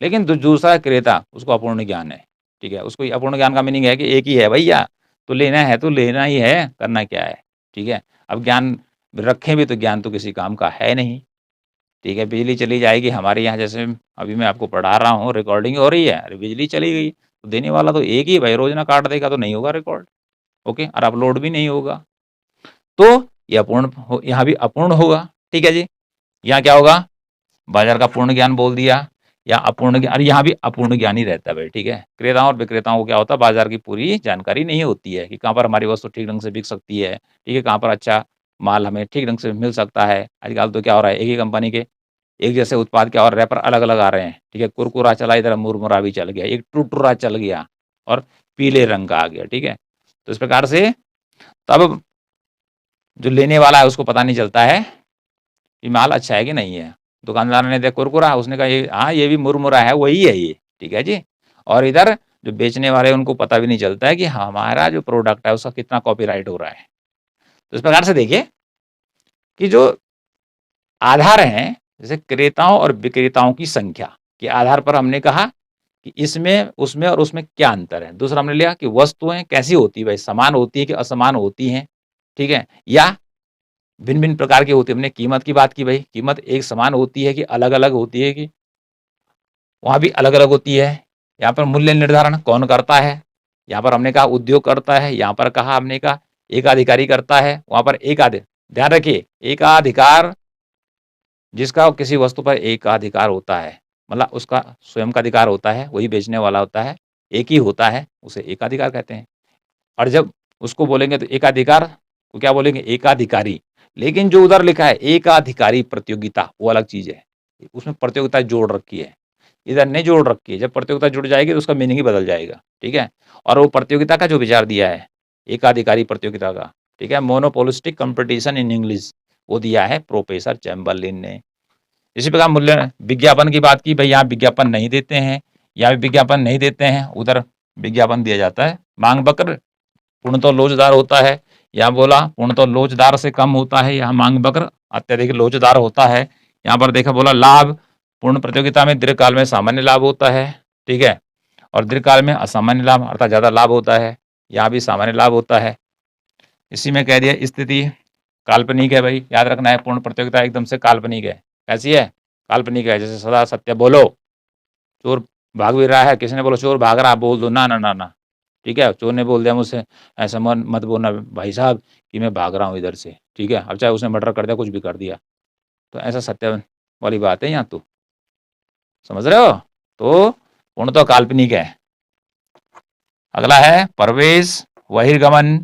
लेकिन दूसरा क्रेता उसको अपूर्ण ज्ञान है, ठीक है? उसको अपूर्ण ज्ञान का मीनिंग है कि एक ही है भैया, तो लेना है तो लेना ही है, करना क्या है, ठीक है? अब ज्ञान रखें भी तो ज्ञान तो किसी काम का है नहीं, ठीक है? बिजली चली जाएगी हमारे यहाँ, जैसे अभी मैं आपको पढ़ा रहा हूँ, रिकॉर्डिंग हो रही है, अरे बिजली चली गई, तो देने वाला तो एक ही भाई, रोज़ ना काट देगा तो नहीं होगा रिकॉर्ड, ओके? और अपलोड भी नहीं होगा। तो ये अपूर्ण हो, यहाँ भी अपूर्ण होगा, ठीक है जी? यहाँ क्या होगा? बाज़ार का पूर्ण ज्ञान बोल दिया या अपूर्ण ज्ञान, और यहाँ भी अपूर्ण ज्ञान ही रहता है भाई, ठीक है? क्रेताओं और विक्रेताओं को क्या होता है, बाज़ार की पूरी जानकारी नहीं होती है कि कहाँ पर हमारी वस्तु ठीक ढंग से बिक सकती है, ठीक है? कहाँ पर अच्छा माल हमें ठीक ढंग से मिल सकता है। आजकल तो क्या हो रहा है, एक ही कंपनी के एक जैसे उत्पाद क्या, और रैपर अलग-अलग आ रहे हैं, ठीक है? कुरकुरा चला, इधर मुरमुरा भी चल गया, एक टुरटुरा चल गया और पीले रंग का आ गया, ठीक है? तो इस प्रकार से तब जो लेने वाला है उसको पता नहीं चलता है कि माल अच्छा है कि नहीं है। दुकानदार ने देखा कुरकुरा, उसने कहा ये हाँ, ये भी मुरमुरा है, वही है ये, ठीक है जी। और इधर जो बेचने वाले हैं उनको पता भी नहीं चलता है कि हमारा जो प्रोडक्ट है उसका कितना कॉपीराइट हो रहा है। तो इस प्रकार से देखिए कि जो आधार हैं, जैसे क्रेताओं और विक्रेताओं की संख्या के आधार पर हमने कहा कि इसमें, उसमें और उसमें क्या अंतर है। दूसरा हमने लिया कि वस्तुएँ कैसी होती है भाई, समान होती है कि असमान होती हैं, ठीक है? या भिन्न-भिन्न प्रकार की होती है। हमने कीमत की बात की भाई, कीमत एक समान होती है कि अलग-अलग होती है, कि वहाँ भी अलग-अलग होती है। यहाँ पर मूल्य निर्धारण कौन करता है? यहाँ पर हमने कहा उद्योग करता है, यहाँ पर कहा हमने कहा एकाधिकारी करता है, वहाँ पर ध्यान रखिए, एकाधिकार जिसका किसी वस्तु पर एकाधिकार होता है, मतलब उसका स्वयं का अधिकार होता है, वही बेचने वाला होता है, एक ही होता है, उसे एकाधिकार कहते हैं। और जब उसको बोलेंगे तो एकाधिकार को क्या बोलेंगे? एकाधिकारी। लेकिन जो उधर लिखा है एकाधिकारी प्रतियोगिता, वो अलग चीज़ है। उसमें प्रतियोगिता जोड़ रखी है, इधर नहीं जोड़ रखी है। जब प्रतियोगिता जुड़ जाएगी तो उसका मीनिंग ही बदल जाएगा, ठीक है? और वो प्रतियोगिता का जो विचार दिया है, एकाधिकारी प्रतियोगिता का, ठीक है? मोनोपोलिस्टिक कॉम्पिटिशन इन इंग्लिश, वो दिया है प्रोफेसर चैम्बरलिन ने। इसी प्रकार मूल्य विज्ञापन की बात की, भई यहाँ विज्ञापन नहीं देते हैं, यहाँ भी विज्ञापन नहीं देते हैं, उधर विज्ञापन दिया जाता है। मांग वक्र पूर्णतः लोचदार होता है, यहाँ बोला पूर्णतः लोचदार से कम होता है, यहाँ मांग वक्र अत्यधिक लोचदार होता है। यहाँ पर देखा बोला लाभ पूर्ण प्रतियोगिता में दीर्घकाल में सामान्य लाभ होता है, ठीक है? और दीर्घकाल में असामान्य लाभ अर्थात ज़्यादा लाभ होता है, यहाँ भी सामान्य लाभ होता है। इसी में कह दिया स्थिति काल्पनिक है भाई, याद रखना है, पूर्ण प्रतियोगिता एकदम से काल्पनिक है। कैसी है? काल्पनिक है। जैसे सदा सत्य बोलो, चोर भाग भी रहा है, किसी ने बोला चोर भाग रहा है, बोल दो ना ना ना ना, ठीक है? चोर ने बोल दिया मुझसे ऐसा मत बोलना भाई साहब कि मैं भाग रहा हूँ इधर से, ठीक है? अब चाहे उसने मर्डर कर दिया, कुछ भी कर दिया, तो ऐसा सत्य वाली बात है यहाँ तो, समझ रहे हो? तो पूर्णतः काल्पनिक है। अगला है प्रवेश बहिर्गमन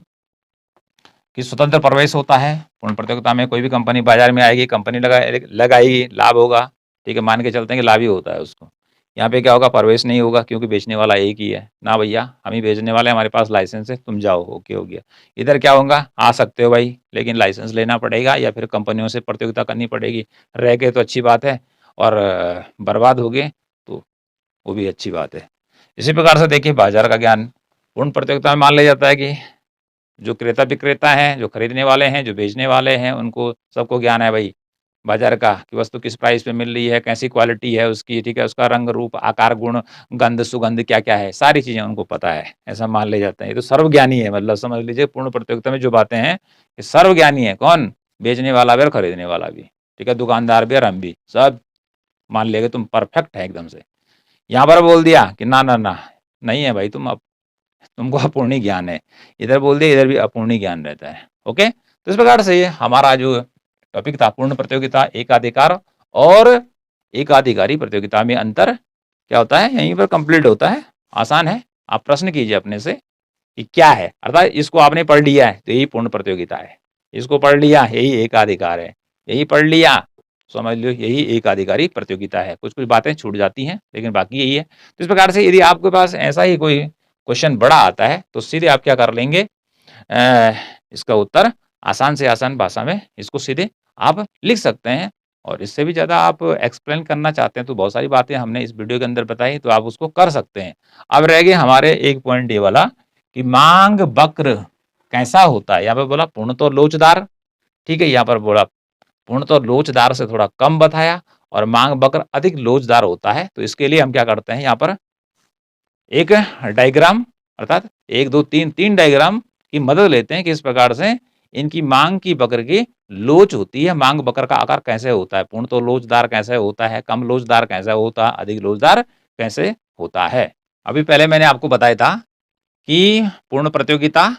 कि स्वतंत्र प्रवेश होता है। पूर्ण प्रतियोगिता में कोई भी कंपनी बाजार में आएगी, कंपनी लगाएगी, लाभ होगा, ठीक है? मान के चलते हैं कि लाभ ही होता है उसको। यहाँ पे क्या होगा, प्रवेश नहीं होगा क्योंकि बेचने वाला एक ही है ना भैया, हम ही बेचने वाले, हमारे पास लाइसेंस है, तुम जाओ, ओके हो गया। इधर क्या होगा, आ सकते हो भाई, लेकिन लाइसेंस लेना पड़ेगा या फिर कंपनियों से प्रतियोगिता करनी पड़ेगी। रह गए तो अच्छी बात है, और बर्बाद हो गए तो वो भी अच्छी बात है। इसी प्रकार से देखिए बाजार का ज्ञान पूर्ण प्रतियोगिता में मान लिया जाता है कि जो क्रेता विक्रेता हैं, जो खरीदने वाले हैं, जो बेचने वाले हैं, उनको सबको ज्ञान है भाई बाजार का, कि वस्तु किस प्राइस पे मिल रही है, कैसी क्वालिटी है उसकी, ठीक है, उसका रंग रूप आकार गुण गंध सुगंध क्या क्या है, सारी चीजें उनको पता है, ऐसा मान ले जाते हैं। ये तो सर्वज्ञानी है, मतलब समझ लीजिए पूर्ण प्रतियोगिता में जो बातें हैं ये सर्वज्ञानी है। कौन? बेचने वाला भी और खरीदने वाला भी, ठीक है, दुकानदार भी और हम भी, सब मान लेंगे तुम परफेक्ट है एकदम से। यहाँ पर बोल दिया कि ना ना ना, नहीं है भाई, तुमको अपूर्ण ज्ञान है, इधर बोल दिया इधर भी अपूर्ण ज्ञान रहता है। ओके, तो इस प्रकार से ये हमारा जो टॉपिक था पूर्ण प्रतियोगिता, एकाधिकार और एकाधिकारी प्रतियोगिता में अंतर क्या होता है, यहीं पर कंप्लीट होता है। आसान है, आप प्रश्न कीजिए अपने से कि क्या है, अर्थात इसको आपने पढ़ लिया है तो यही पूर्ण प्रतियोगिता है, इसको पढ़ लिया यही एकाधिकार है, यही पढ़ लिया समझ लो यही एकाधिकारी प्रतियोगिता है। कुछ कुछ बातें छूट जाती हैं लेकिन बाकी यही है। तो इस प्रकार से यदि आपके पास ऐसा ही कोई क्वेश्चन बड़ा आता है तो सीधे आप क्या कर लेंगे, इसका उत्तर आसान से आसान भाषा में इसको सीधे आप लिख सकते हैं। और इससे भी ज़्यादा आप एक्सप्लेन करना चाहते हैं तो बहुत सारी बातें हमने इस वीडियो के अंदर बताई, तो आप उसको कर सकते हैं। अब रह गए हमारे एक पॉइंट ये वाला कि मांग वक्र कैसा होता है। यहाँ पर बोला पूर्ण तो लोचदार, ठीक है, यहाँ पर बोला पूर्ण तो लोचदार से थोड़ा कम बताया, और मांग वक्र अधिक लोचदार होता है। तो इसके लिए हम क्या करते हैं, यहाँ पर एक डायग्राम अर्थात 1 2 3 डायग्राम की मदद लेते हैं कि इस प्रकार से इनकी मांग की वक्र की लोच होती है, मांग वक्र का आकार कैसे होता है, पूर्ण तो लोचदार कैसे होता है, कम लोचदार कैसे होता है, अधिक लोचदार कैसे होता है। अभी पहले मैंने आपको बताया था कि पूर्ण प्रतियोगिता,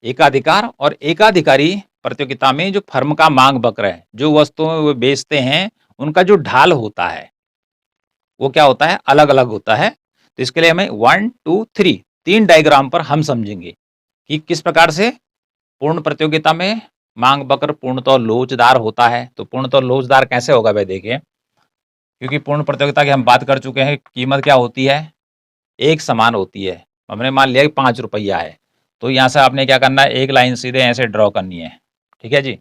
एकाधिकार और एकाधिकारी प्रतियोगिता में जो फर्म का मांग वक्र है, जो वस्तुएं वो बेचते हैं उनका जो ढाल होता है वो क्या होता है, अलग अलग होता है। तो इसके लिए हमें 1 2 3 3 डायग्राम पर हम समझेंगे कि किस प्रकार से पूर्ण प्रतियोगिता में मांग वक्र पूर्णतः लोचदार होता है। तो पूर्णतः लोचदार कैसे होगा भाई, देखिए, क्योंकि पूर्ण प्रतियोगिता की हम बात कर चुके हैं, कीमत क्या होती है, एक समान होती है। हमने मान लिया कि 5 रुपया है, तो यहाँ से आपने क्या करना है, एक लाइन सीधे ऐसे ड्रॉ करनी है, ठीक है जी।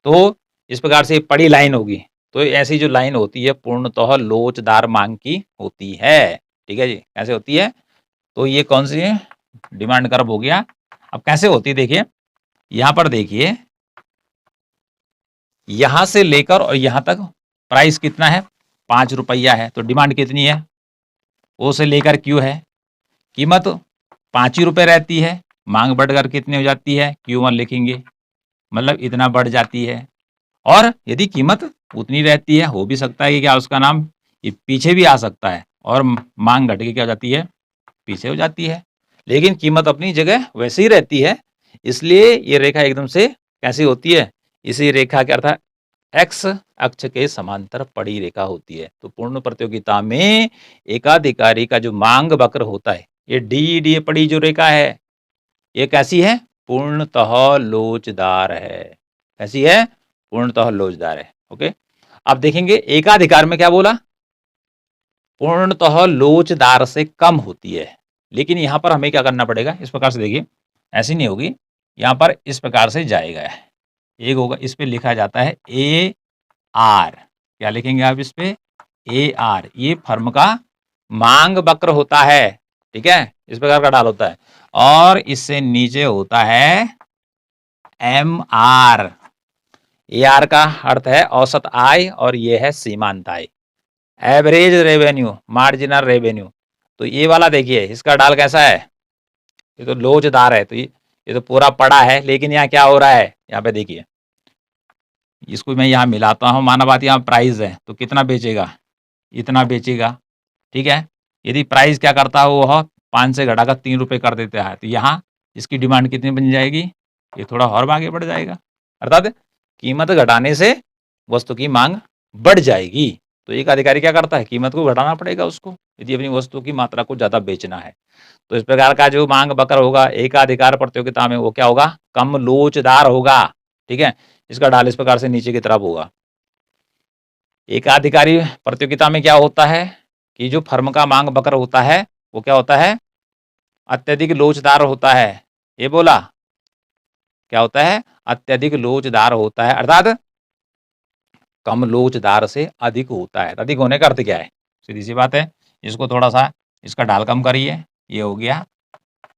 तो इस प्रकार से पड़ी लाइन होगी, तो ऐसी जो लाइन होती है पूर्णतः लोचदार मांग की होती है, ठीक है जी। कैसे होती है, तो ये कौन सी है, डिमांड कर्व हो गया। अब कैसे होती है देखिए, यहाँ पर देखिए, यहां से लेकर और यहां तक प्राइस कितना है, 5 रुपया है, तो डिमांड कितनी है, ओ से लेकर क्यू है, कीमत 5 ही रुपए रहती है, मांग बढ़कर कितनी हो जाती है, Q1 लिखेंगे, मतलब इतना बढ़ जाती है। और यदि कीमत उतनी रहती है, हो भी सकता है कि क्या उसका नाम ये पीछे भी आ सकता है, और मांग घट के क्या हो जाती है, पीछे हो जाती है, लेकिन कीमत अपनी जगह वैसे ही रहती है। इसलिए ये रेखा एकदम से कैसी होती है, इसी रेखा के अर्थात एक्स अक्ष के समांतर पड़ी रेखा होती है। तो पूर्ण प्रतियोगिता में एकाधिकारी का जो मांग वक्र होता है, ये डी पड़ी जो रेखा है, ये कैसी है, पूर्णतः लोचदार है। कैसी है, पूर्णतः लोचदार है। ओके, अब देखेंगे एकाधिकार में क्या बोला, पूर्णतः लोचदार से कम होती है। लेकिन यहां पर हमें क्या करना पड़ेगा, इस प्रकार से देखिए, ऐसी नहीं होगी, यहां पर इस प्रकार से जाएगा, एक होगा, इस पे लिखा जाता है ए आर, क्या लिखेंगे आप इस पे, ए आर, ये फर्म का मांग वक्र होता है, ठीक है, इस प्रकार का ढाल होता है। और इससे नीचे होता है एम आर, ए आर का अर्थ है औसत आय और ये है सीमांत आय, एवरेज रेवेन्यू, मार्जिनल रेवेन्यू। तो ये वाला देखिए, इसका ढाल कैसा है, ये तो लोचदार है, तो ये तो पूरा पड़ा है, लेकिन यहाँ क्या हो रहा है, यहाँ पे देखिए, इसको मैं यहाँ मिलाता हूँ, माना बात यहाँ प्राइस है, तो कितना बेचेगा, इतना बेचेगा, ठीक है। यदि प्राइस क्या करता है, वो 5 से घटाकर 3 रुपये कर देता है, तो यहाँ इसकी डिमांड कितनी बन जाएगी, ये थोड़ा और आगे बढ़ जाएगा, अर्थात कीमत घटाने से वस्तु की मांग बढ़ जाएगी। तो एक अधिकारी क्या करता है, कीमत को घटाना पड़ेगा उसको, यदि अपनी वस्तु की मात्रा को ज़्यादा बेचना है। तो इस प्रकार का जो मांग वक्र होगा एकाधिकार प्रतियोगिता में, वो क्या होगा, कम लोचदार होगा, ठीक है। इसका ढाल इस प्रकार से नीचे की तरफ होगा। एकाधिकारी प्रतियोगिता में क्या होता है, कि जो फर्म का मांग वक्र होता है वो क्या होता है? अत्यधिक लोचदार होता है। ये बोला, क्या होता है? अत्यधिक लोचदार होता है, अर्थात कम लोचदार से अधिक होता है। अधिक होने का अर्थ क्या है? सीधी सी बात है, इसको थोड़ा सा इसका ढाल कम करिए, ये हो गया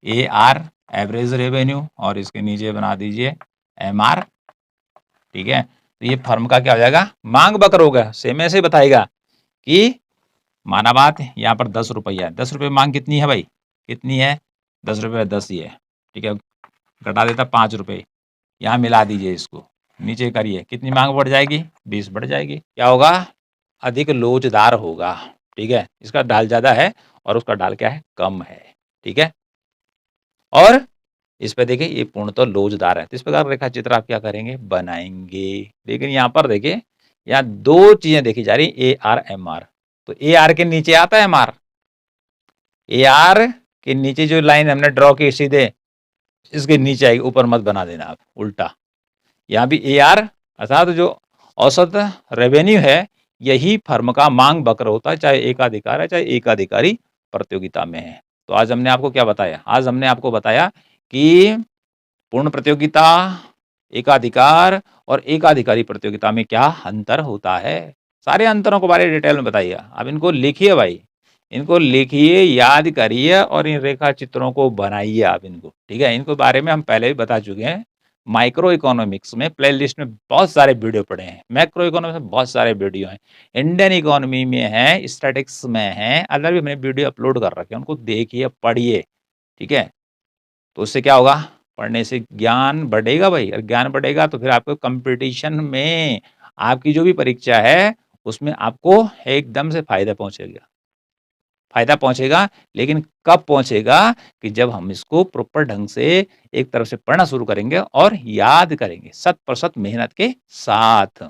AR एवरेज रेवेन्यू, और इसके नीचे बना दीजिए MR, ठीक है। तो ये फर्म का क्या हो जाएगा? मांग वक्र होगा। सेम ऐसे बताएगा कि माना बात यहाँ पर 10 रुपया है, 10 रुपये मांग कितनी है भाई? कितनी है? 10 रुपये 10 ही है, ठीक है। घटा देता 5 रुपये, यहाँ मिला दीजिए, इसको नीचे करिए, कितनी मांग बढ़ जाएगी? 20 बढ़ जाएगी। क्या होगा? अधिक लोचदार होगा, ठीक है। इसका ढाल ज्यादा है और उसका ढाल क्या है? कम है, ठीक है। और इस पे देखिए ये पूर्णतः लोचदार है, तो इस प्रकार रेखा चित्र आप क्या करेंगे? बनाएंगे। लेकिन यहाँ पर देखिए, यहाँ दो चीजें देखी जा रही, AR MR। तो AR के नीचे आता है MR, AR के नीचे जो लाइन हमने ड्रॉ की सीधे इसके नीचे आएगी, ऊपर मत बना देना आप, उल्टा। यहाँ भी AR अर्थात जो औसत रेवेन्यू है, यही फर्म का मांग वक्र होता है, चाहे एकाधिकार है चाहे एकाधिकारी प्रतियोगिता में है। तो आज हमने आपको क्या बताया? आज हमने आपको बताया कि पूर्ण प्रतियोगिता, एकाधिकार और एकाधिकारी प्रतियोगिता में क्या अंतर होता है। सारे अंतरों के बारे में डिटेल में बताइए। अब इनको लिखिए भाई, इनको लिखिए, याद करिए और इन रेखा चित्रों को बनाइए आप इनको, ठीक है। इनको बारे में हम पहले भी बता चुके हैं। माइक्रो इकोनॉमिक्स में प्लेलिस्ट में बहुत सारे वीडियो पड़े हैं, मैक्रो इकोनॉमिक्स में बहुत सारे वीडियो हैं, इंडियन इकोनॉमी में है, स्टैटिक्स में है, अलग भी मैंने वीडियो अपलोड कर रखे हैं, उनको देखिए, पढ़िए, ठीक है। तो उससे क्या होगा? पढ़ने से ज्ञान बढ़ेगा भाई, और ज्ञान बढ़ेगा तो फिर आपको कंपटीशन में, आपकी जो भी परीक्षा है उसमें आपको एकदम से फायदा पहुंचेगा। फायदा पहुंचेगा, लेकिन कब पहुंचेगा? कि जब हम इसको प्रॉपर ढंग से एक तरफ से पढ़ना शुरू करेंगे और याद करेंगे 100% मेहनत के साथ।